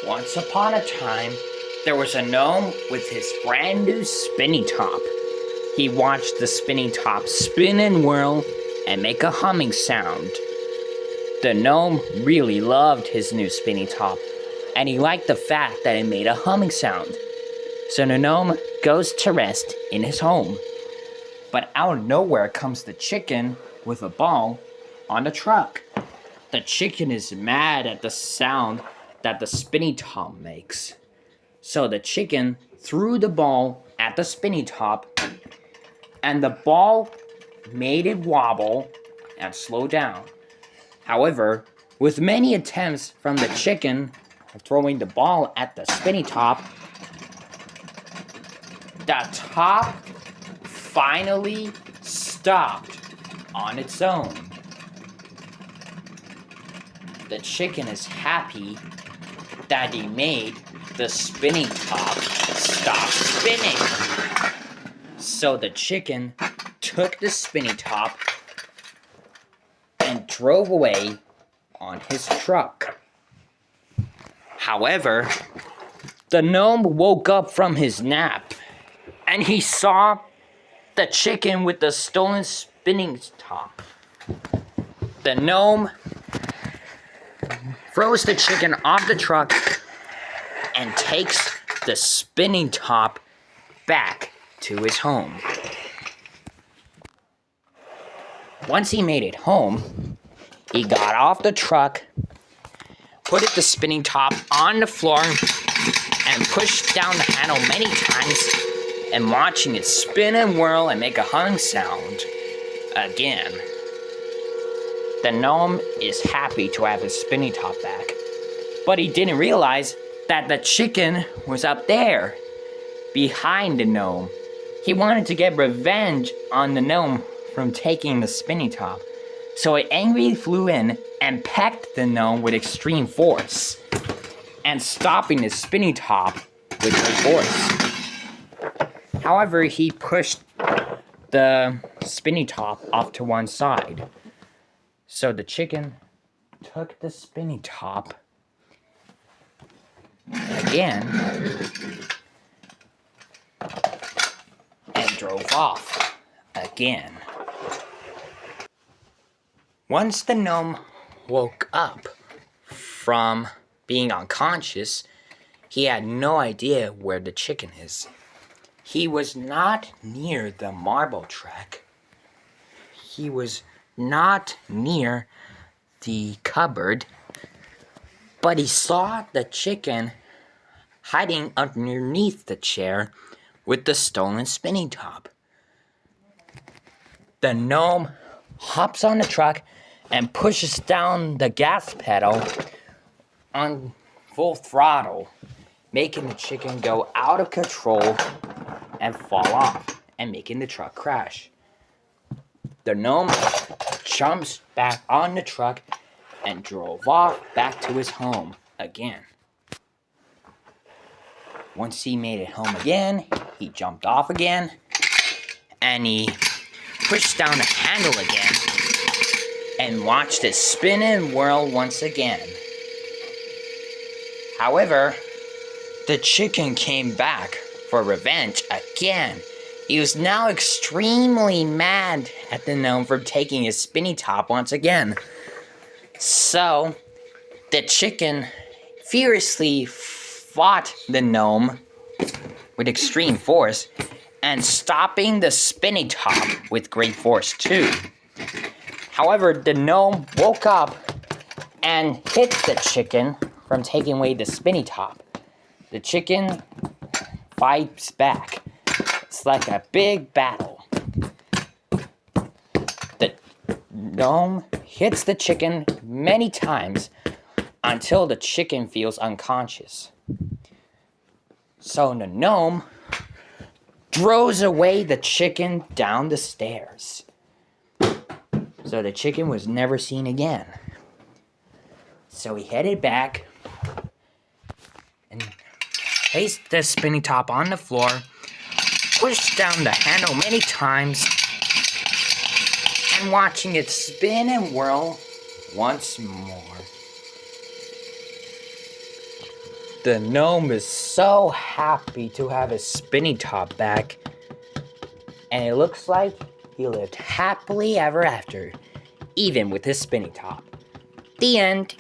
Once upon a time, there was a gnome with his brand new spinny top. He watched the spinning top spin and whirl and make a humming sound. The gnome really loved his new spinny top, and he liked the fact that it made a humming sound. So the gnome goes to rest in his home. But out of nowhere comes the chicken with a ball on the truck. The chicken is mad at the sound that the spinny top makes. So the chicken threw the ball at the spinny top, and the ball made it wobble and slow down. However, with many attempts from the chicken throwing the ball at the spinny top, the top finally stopped on its own. The chicken is happy that he made the spinning top stop spinning. So the chicken took the spinning top and drove away on his truck. However, the gnome woke up from his nap and he saw the chicken with the stolen spinning top. The gnome throws the chicken off the truck and takes the spinning top back to his home. Once he made it home, he got off the truck, put the spinning top on the floor, and pushed down the handle many times, and watching it spin and whirl and make a humming sound again. The gnome is happy to have his spinning top back, but he didn't realize that the chicken was up there, behind the gnome. He wanted to get revenge on the gnome from taking the spinning top, so it angrily flew in and pecked the gnome with extreme force, and stopping the spinning top with great force. However, he pushed the spinning top off to one side. So the chicken took the spinning top again and drove off again. Once the gnome woke up from being unconscious, he had no idea where the chicken is. He was not near the marble track. He was not near the cupboard, but he saw the chicken hiding underneath the chair with the stolen spinning top. The gnome hops on the truck and pushes down the gas pedal on full throttle, making the chicken go out of control and fall off, and making the truck crash. The gnome jumps back on the truck and drove off back to his home again. Once he made it home again, he jumped off again, and he pushed down the handle again, and watched it spin and whirl once again. However, the chicken came back for revenge again. He was now extremely mad at the gnome for taking his spinny top once again. So, the chicken furiously fought the gnome with extreme force, and stopping the spinny top with great force too. However, the gnome woke up and hit the chicken from taking away the spinny top. The chicken fights back. It's like a big battle. The gnome hits the chicken many times until the chicken feels unconscious. So the gnome throws away the chicken down the stairs. So the chicken was never seen again. So he headed back and placed the spinning top on the floor, pushed down the handle many times, and watching it spin and whirl once more. The gnome is so happy to have his spinning top back. And it looks like he lived happily ever after, even with his spinning top. The end.